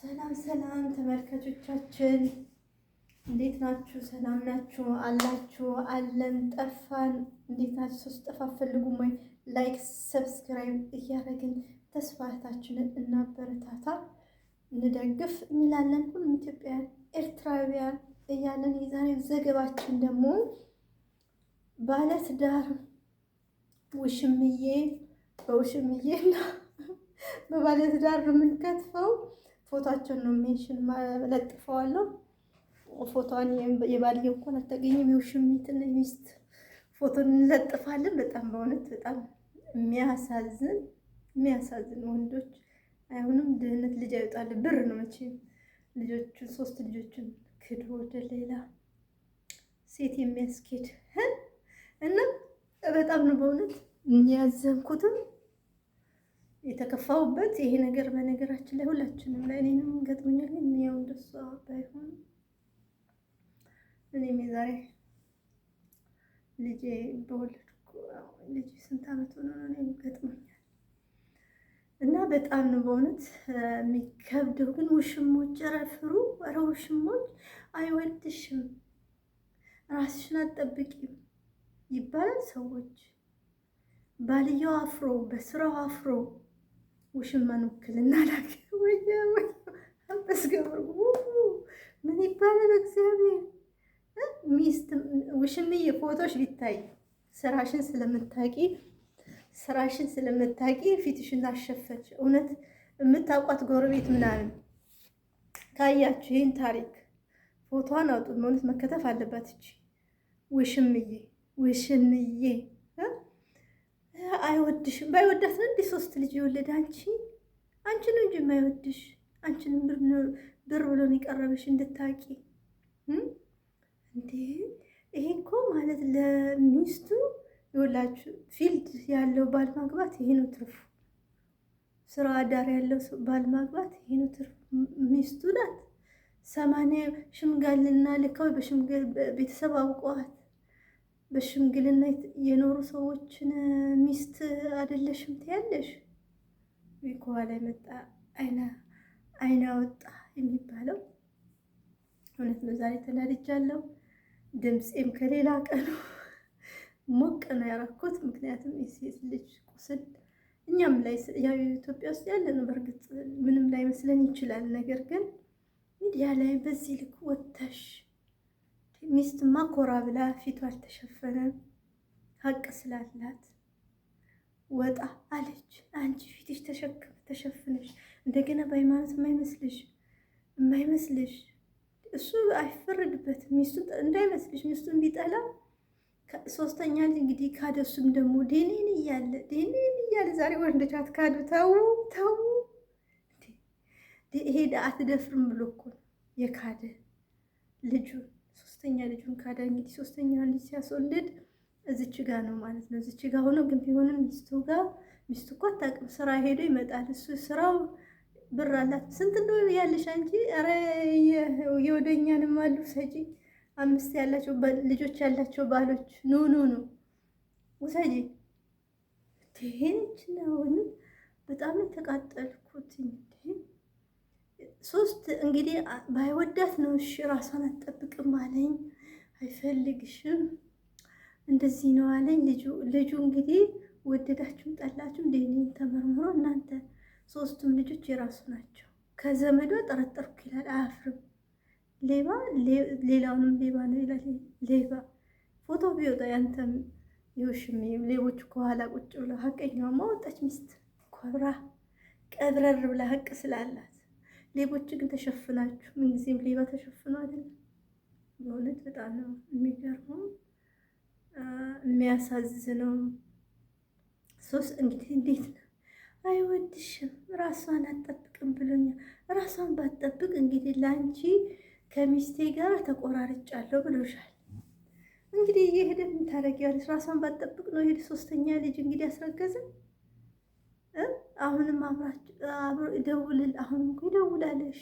ሰላም ሰላም ተመልካቾቻችን እንዴት ናችሁ? ሰላም ናችሁ? አላችሁ? አለን ጠፋን። እንዴት ናችሁ? ሶስት ጠፋ ፈልጉም ወይ? ላይክ ሰብስክራይብ እያደረግን ተስፋታችንን እናበረታታ እንደግፍ እንላለን። ሁሉም ኢትዮጵያውያን ኤርትራውያን እያለን የዛሬው ዘገባችን ደግሞ ባለትዳር ውሽምዬ በውሽምዬና በባለትዳር ነው የምንከትፈው። ፎቶአቸውን ነው ሜንሽን ለጥፈዋለሁ። ፎቶዋን የባልየው እንኳን አታገኝም። የውሽሚትና የሚስት ፎቶ እንለጥፋለን። በጣም በእውነት በጣም የሚያሳዝን ወንዶች አይሆንም። ድህነት ልጅ አይወጣል። ብር ነው መቼም ልጆቹን 3 ልጆችን ክዶ ወደ ሌላ ሴት የሚያስኬድ እና በጣም ነው በእውነት ያዘንኩትም የተከፋውበት ይሄ ነገር። በነገራችን ላይ ሁላችንም ላይ እኔንም ገጥሞኛል። ግን ያው እንደሷ ባይሆን እኔም የዛሬ ልጄ በወለድኩ ልጅ ስንት ዓመት ሆነ ነው እኔም ገጥሞኛል። እና በጣም ነው በእውነት የሚከብደው። ግን ውሽሞች ረፍሩ። ኧረ ውሽሞች አይወድሽም ራስሽን አትጠብቂም ይባላል። ሰዎች ባልየው አፍሮ በስራው አፍሮ ውሽማን ውክልና ላክ ወይ አስገበሩ ምን ይባላል? እግዚአብሔር ሚስት ውሽምዬ ፎቶሽ ሊታይ ስራሽን ስለምታቂ ፊትሽን አሸፈች። እውነት የምታውቋት ጎረቤት ምናምን ካያችሁ ይህን ታሪክ ፎቶዋን አውጡ። በእውነት መከተፍ አለባት እቺ ውሽምዬ አይወድሽም። ባይወዳት ነው እንዴ 3 ልጅ የወለደ? አንቺ ነው እንጂ የማይወድሽ። አንቺንም ብር ብሎ ነው የቀረበሽ እንድታቂ እንዴ። ይሄ እኮ ማለት ለሚስቱ ይኸውላችሁ፣ ፊልድ ያለው ባል ማግባት ይሄ ነው ትርፉ። ስራ አዳር ያለው ባል ማግባት ይሄ ነው ትርፉ። ሚስቱ ናት 80 ሽምግልና ልካው ቤተሰብ አውቀዋት በሽምግልና የኖሩ ሰዎችን ሚስት አይደለሽም ትያለሽ። ከኋላ መጣ አይና ወጣ የሚባለው እውነት ነው። ዛሬ ተናድጃለሁ። ድምፄም ከሌላ ቀኑ ሞቅ ነው ያደረኩት። ምክንያቱም የሴት ልጅ ቁስል እኛም ላይ ያው ኢትዮጵያ ውስጥ ያለ ነው። በእርግጥ ምንም ላይ መስለን ይችላል። ነገር ግን ሚዲያ ላይ በዚህ ልክ ወጥተሽ ሚስትማ ኮራ ብላ ፊቷ አልተሸፈነም ሀቅ ስላላት ወጣ አለች። አንቺ ፊትሽ ተሸፍነሽ እንደገና በሃይማኖት የማይመስልሽ እሱ አይፈረድበትም። ሚስቱን እንዳይመስልሽ ሚስቱን ቢጠላ 3ኛ ልጅ እንግዲህ ካደሱም ደግሞ ዴኔን እያለ ዛሬ ወንዶች አትካዱ። ተው ሄዳ አትደፍርም ብሎ እኮ የካደ ልጁን 3ኛ ልጁን ካዳ። እንግዲህ 3ኛውን ልጅ ሲያስወልድ እዚች ጋ ነው ማለት ነው። እዚች ጋ ሆኖ ግን ቢሆንም ሚስቱ እኮ አታውቅም። ስራ ሄዶ ይመጣል። እሱ ስራው ብር አላት። ስንት እንደው ያለሽ አንቺ? ኧረ የወደኛንም አሉ ሰጪ 5 ያላቸው ልጆች ያላቸው ባሎች ኑ ውሰጂ። ትሄንች ነው በጣም የተቃጠልኩት። 3 እንግዲህ ባይወዳት ነው እሺ፣ ራሷን አትጠብቅም አለኝ። አይፈልግሽም እንደዚህ ነው አለኝ። ልጁ እንግዲህ ወደዳችሁም ጠላችሁም ዴኔን ተመርምሮ እናንተ 3ቱም ልጆች የራሱ ናቸው። ከዘመዷ ጠረጠርኩ ይላል። አያፍርም። ሌላውንም ሌባ ነው ይላል። ሌባ ፎቶ ቢወጣ ያንተም የውሽሜም ሌቦቹ ከኋላ ቁጭ ብለው ሀቀኛዋማ ወጣች ሚስት ኮብራ ቀብረር ብላ ሀቅ ስላላት። ሌቦች ግን ተሸፍናችሁ ምንጊዜም ሌባ ተሸፍኖ አይደለም። በእውነት በጣም ነው የሚገርመው የሚያሳዝነው። እንግዲህ እንዴት ነው አይወድሽም ራሷን አትጠብቅም ብሎኛል። ራሷን ባትጠብቅ እንግዲህ ለአንቺ ከሚስቴ ጋር ተቆራርጫለሁ ብሎሻል። እንግዲህ እየሄደ ምን ታደርጊያለሽ? ራሷን ባትጠብቅ ነው የሄደ 3ኛ ልጅ እንግዲህ አስረገዘ። አሁንም አብሮ ይደውልል። አሁንም እኮ ይደውላለሽ።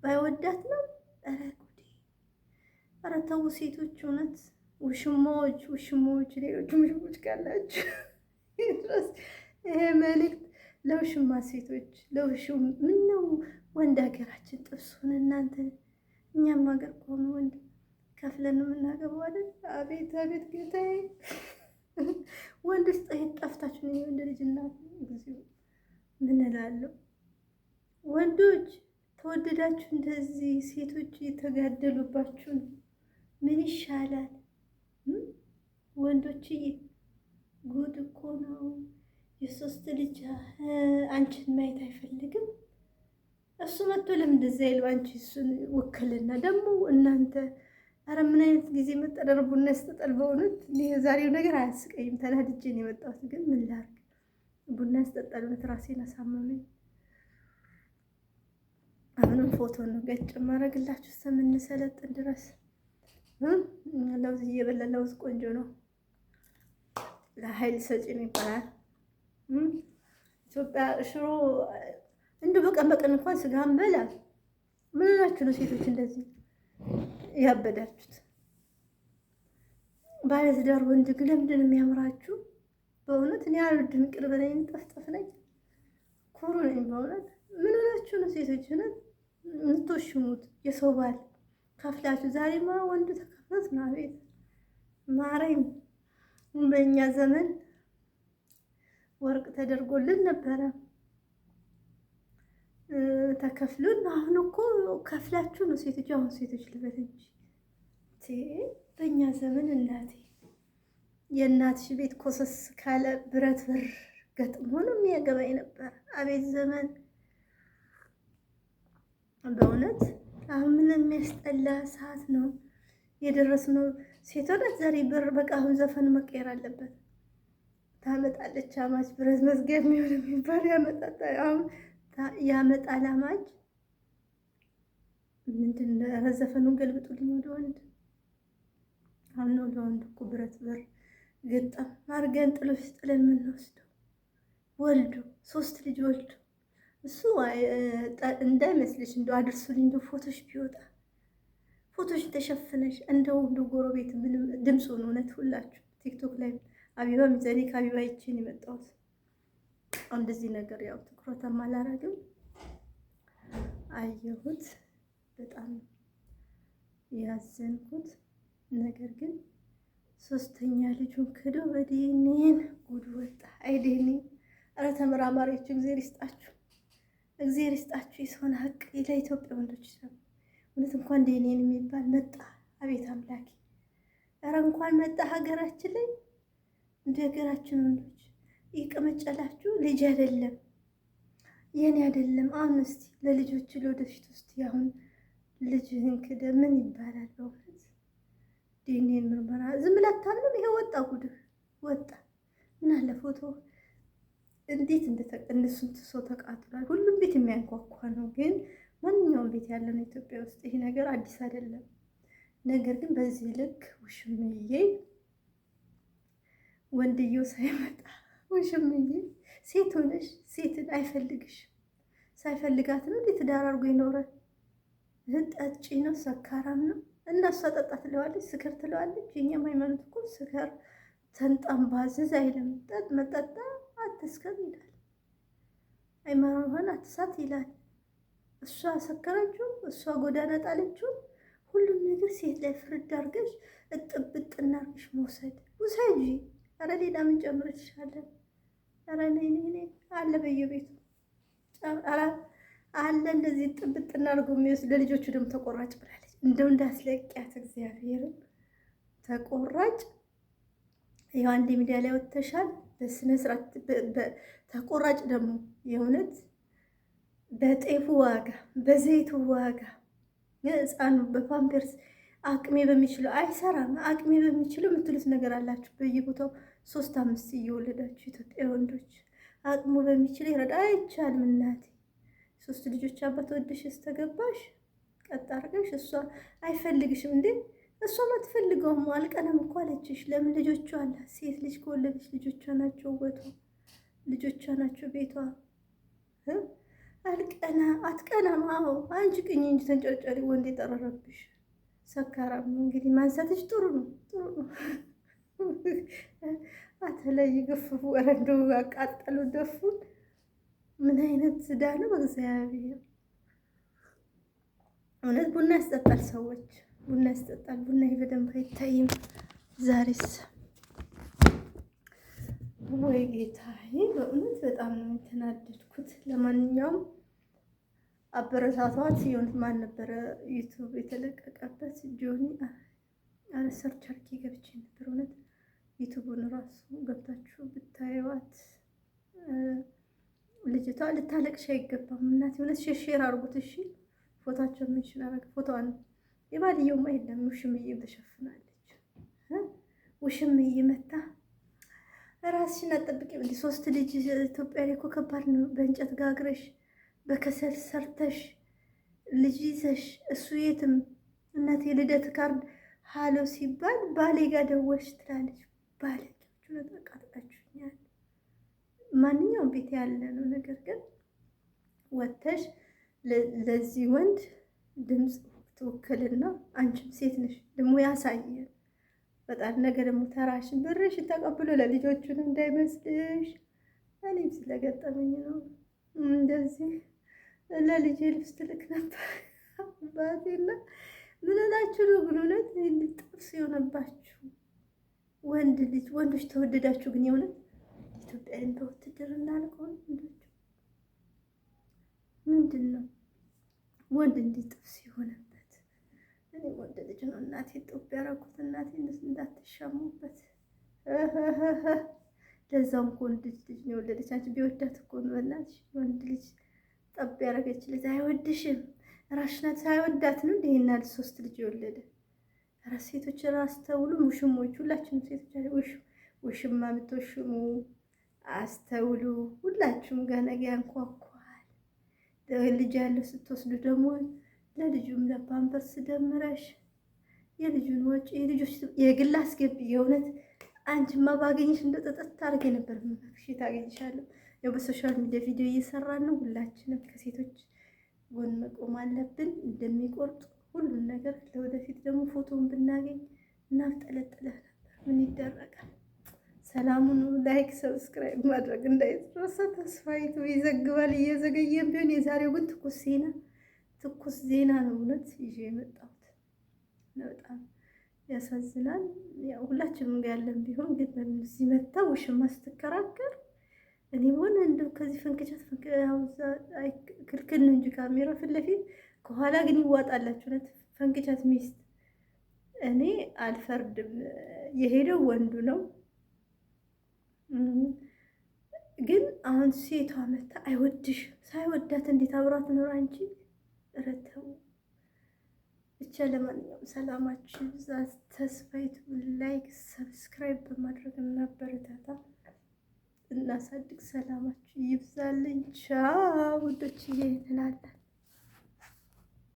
ባይወዳት ነው። ኧረ ጉዴ! ኧረ ተው ሴቶች፣ እውነት ውሽሞች ሌሎች ውሽሞች ካላችሁ ይሄ መልእክት ለውሽማ ሴቶች ለውሽም ምን ነው ወንድ ሀገራችን ጥብስ ሆነ እናንተ። እኛም ሀገር ከሆነ ወንድ ከፍለን ነው የምናገባው አይደል? አቤት አቤት ጌታዬ። ወንዶች ጠፍታችሁ ነው የወንድ ልጅ እናት ጊዜው ምን እላለሁ። ወንዶች ተወደዳችሁ እንደዚህ ሴቶች የተጋደሉባችሁ ነው። ምን ይሻላል? ወንዶችዬ ጉድ እኮ ነው። የሶስት ልጅ አንቺን ማየት አይፈልግም። እሱ መጥቶ ለምን እንደዚያ ይለው? አንቺ እሱን ውክልና ደግሞ እናንተ። ኧረ ምን አይነት ጊዜ መጠደር ቡና ያስጠጣል። በእውነት የዛሬው ነገር አያስቀይም። ተናድጄ ነው የመጣሁት፣ ግን ምን ላድርግ? ቡና ያስጠጣል። እውነት ራሴን አሳመመኝ። አሁንም ፎቶ ነው ገጭ ማድረግላችሁ እስከምንሰለጥን ድረስ። ለውዝ እየበላ ለውዝ ቆንጆ ነው፣ ለኃይል ሰጪ ነው ይባላል። ኢትዮጵያ ሽሮ እንዲሁ በቀን በቀን እንኳን ስጋ እንበላ። ምን ናችሁ ነው ሴቶች እንደዚህ ያበዳችሁት? ባለትዳር ወንድ ግን ለምንድን ነው የሚያምራችሁ? በእውነት እኔ አልወድም። ቅርብ ነኝ፣ ጠፍጠፍ ነኝ፣ ኩሩ ነኝ። በእውነት ምን ናችሁ ነው ሴቶች የምትወሽሙት? የሰው ባል ከፍላችሁ። ዛሬማ ወንዱ ተከፍሎት ነው። አቤት ማረኝ። በእኛ ዘመን ወርቅ ተደርጎልን ነበረ ተከፍሎን። አሁን እኮ ከፍላችሁ ነው ሴቶች። አሁን ሴቶች ልበል እንጂ በእኛ ዘመን እናቴ የእናትሽ ቤት ኮሰስ ካለ ብረት በር ገጥሞ ነው የሚያገባኝ ነበር። አቤት ዘመን በእውነት። አሁን ምን የሚያስጠላ ሰዓት ነው የደረስነው። ሴቶች ዛሬ ብር በቃ አሁን ዘፈን መቀየር አለበት። ታመጣለች አማች ብረት መዝጊያ የሚሆን የሚባል ያመጣል። አሁን ያመጣል አማች ምንድን ነው? ዘፈኑን ገልብጡልኝ ወደ ወንድ። አሁን ነው ለወንድ እኮ ብረት በር ገጠም አድርገን ጥሎሽ ጥለን የምንወስደው። ወልዶ 3 ልጅ ወልዶ እሱ እንዳይመስልሽ እንደው አድርሱልኝ እንደው ፎቶሽ ቢወጣ ፎቶሽ ተሸፍነሽ እንደው ጎረቤት ምንም ድምፁ ነው። እውነት ሁላችሁ ቲክቶክ ላይ አቢባ ሚዛኔ ከአቢባ ይችን የመጣሁት እንደዚህ ነገር ያው ትኩረትም አላረግም። አየሁት በጣም ያዘንኩት ነገር ግን 3ኛ ልጁን ክዶ በዲኤንኤን ጉድ ወጣ። አይ ዲኤንኤ! ኧረ ተመራማሪዎች እግዚአብሔር ይስጣችሁ፣ እግዚአብሔር ይስጣችሁ። የሰውን ሀቅ ለኢትዮጵያ ወንዶች ይሰሩ። እውነት እንኳን ዲኤንኤን የሚባል መጣ። አቤት አምላኬ! ኧረ እንኳን መጣ ሀገራችን ላይ። እንደ ሀገራችን ወንዶች ይቀመጨላችሁ። ልጅ አይደለም የኔ አይደለም። አሁን እስቲ ለልጆች ለወደፊት ውስጥ አሁን ልጅህን ክደ ምን ይባላል? በእውነት ዲኤንኤን ምርመራ ዝም ብለህ አታምንም? ይሄ ወጣ፣ ጉድህ ወጣ። ምን አለ ፎቶ እንዴት እንደስንት ሰው ተቃጥሏል። ሁሉም ቤት የሚያንኳኳ ነው፣ ግን ማንኛውም ቤት ያለ ነው ኢትዮጵያ ውስጥ። ይሄ ነገር አዲስ አይደለም። ነገር ግን በዚህ ልክ ውሽምዬ ወንድየው ሳይመጣ ውሽምዬ ሴት ሆነሽ ሴትን አይፈልግሽ። ሳይፈልጋት ነው እንዴት ትዳር አድርጎ ይኖራል? ጠጪ ነው፣ ሰካራም ነው። እና እሷ ጠጣ ትለዋለች፣ ስከር ትለዋለች። የኛም ሃይማኖት እኮ ስከር ተንጣምባዝዝ አይልም። መጠጣ አትስከር ይላል። ሃይማኖቷን አትሳት ይላል። እሷ ሰከረችው፣ እሷ ጎዳና ጣለችው። ሁሉም ነገር ሴት ላይ ፍርድ አድርገሽ እጥብጥ እናርግሽ መውሰድ ውሰጂ። ኧረ ሌላ ምን ጨምርልሻለን? ኧረ ነይ አለ በየቤቱ አለ እንደዚህ ጥብጥ እናርገው የሚወስድ። ለልጆቹ ደግሞ ተቆራጭ ብላለች። እንደው እንዳስለቂያት እግዚአብሔርን ተቆራጭ። ይኸው አንድ ሚዲያ ላይ ወጥተሻል በስነ ስርዓት። ተቆራጭ ደግሞ የእውነት በጤፉ ዋጋ በዘይቱ ዋጋ ህፃኑ በፓምፐርስ አቅሜ በሚችለው አይሰራም። አቅሜ በሚችለው የምትሉት ነገር አላችሁ። በየቦታው 3 5 እየወለዳችሁ ኢትዮጵያ ወንዶች አቅሙ በሚችለው ይረዳ። አይቻልም እናቴ። 3 ልጆች አባት ወደሽ እስተገባሽ ቀጥ አድርገሽ እሷ አይፈልግሽም እንዴ? እሷም አትፈልገውም። አልቀናም እኮ አለችሽ። ለምን? ልጆቿ አላት። ሴት ልጅ ከወለደች ልጆቿ ናቸው ውበቷ፣ ልጆቿ ናቸው ቤቷ። አልቀና አትቀናም። አዎ አንቺ ቅኝ እንጂ ተንጨርጫሪ ወንድ የጠረረብሽ ሰካራም ነው። እንግዲህ ማንሳትሽ ጥሩ ነው፣ ጥሩ ነው። አተለይ ግፍፉ ረንዶ አቃጠሉ ደፉን። ምን አይነት ዝዳ ነው? በእግዚአብሔር እውነት ቡና ያስጠጣል። ሰዎች ቡና ያስጠጣል። ቡና በደንብ አይታይም ዛሬስ። ወይ ጌታዬ፣ በእውነት በጣም ነው የተናደድኩት። ለማንኛውም አበረታቷት። የሆነ ማን ነበረ ዩቱብ የተለቀቀበት ጆኒ ሰርች አድርጌ ገብቼ ነበር። እውነት ዩቱቡን ራሱ ገብታችሁ ብታዩዋት ልጅቷ ልታለቅሽ አይገባም። እናት የሆነት ሼር አድርጉት እሺ። ፎቶቸው ምንሽን አረግ ፎቶዋን የባልየውማ የለም ውሽምዬም ተሸፍናለች። ውሽምዬ መታ ራስሽን አጠብቂም እንዲ 3 ልጅ ኢትዮጵያ ላይ እኮ ከባድ ነው። በእንጨት ጋግረሽ በከሰል ሰርተሽ ልጅ ይዘሽ እሱ የትም እናቴ ልደት ካርድ ሀሎ ሲባል ባሌ ጋር ደወልሽ ትላለች። ባለጌዎቹ ነጠቃጥቃችሁኛል። ማንኛውም ቤት ያለ ነው። ነገር ግን ወተሽ ለዚህ ወንድ ድምፅ ትውክልና አንቺም ሴት ነሽ ደግሞ ያሳየን በጣም ነገ ደግሞ ተራሽን ብርሽ ተቀብሎ ለልጆቹን እንዳይመስልሽ። እኔም ስለገጠመኝ ነው እንደዚህ ለልጄ ልብስ ትልክ ነበር ባቴና ምን እላችሁ ነው ግን እውነት ጥብስ የሆነባችሁ ወንድ ልጅ ወንዶች ተወደዳችሁ ግን የእውነት ኢትዮጵያ በውትድርና አልቀው ምንድን ነው ወንድ እንዲህ ጥብስ የሆነበት? እኔ ወንድ ልጅ ነው እናቴ ጦብ ያደረኩት። እናቴ እንዳትሻሙበት። ለዛውም እኮ ወንድ ልጅ ነው የወለደች። አንቺ ቢወዳት እኮ ነው በእናትሽ ወንድ ልጅ ጠብ ያደረገችለት። አይወድሽም ራሽናት ሳይወዳት ነው እንደ ይሄን 3 ልጅ የወለደ። ኧረ ሴቶች ራስ ተውሉ። ሙሽሞች ሁላችሁም ሴቶች ውሽማ የምትወሽሙ አስተውሉ። ሁላችሁም ገነገ ያንኳኳል። ልጅ ያለው ስትወስዱ ደግሞ ለልጁም ለፓምፐርስ ደምረሽ የልጁን ወጪ የልጆች የግል አስገቢ። የእውነት አንቺማ ባገኝሽ እንደ ጠጠት ታርጌ ነበር ምክሽ ታገኝሻለሁ። ያው በሶሻል ሚዲያ ቪዲዮ እየሰራን ነው። ሁላችንም ከሴቶች ጎን መቆም አለብን። እንደሚቆርጡ ሁሉን ነገር ለወደፊት ደግሞ ፎቶውን ብናገኝ እናፍጠለጥለህ ነበር። ምን ይደረጋል? ሰላሙን ላይክ ሰብስክራይብ ማድረግ እንዳይረሳ። ተስፋይቱ ይዘግባል እየዘገየም ቢሆን የዛሬው ግን ትኩስ ዜና ነው። እውነት ይዤ የመጣሁት በጣም ያሳዝናል። ያው ሁላችንም ጋር ያለን ቢሆን ግን በዚህ መታ ውሽማ ስትከራከር እኔ ሆነ እንደው ከዚህ ፈንክቻት ክልክል ነው እንጂ ካሜራ ፊት ለፊት ከኋላ ግን ይዋጣላችሁ። እውነት ፈንክቻት ሚስት እኔ አልፈርድም። የሄደው ወንዱ ነው። ግን አሁን ሴቷ መታ አይወድሽም። ሳይወዳት እንዴት አብራት ኖር አንቺ ረተው ብቻ። ለማንኛውም ሰላማችሁ ይብዛ። ተስፋይቱ ላይክ ሰብስክራይብ በማድረግ እናበረታታ እናሳድግ። ሰላማችሁ ይብዛልኝ። ቻው ውዶችዬ እንላለን።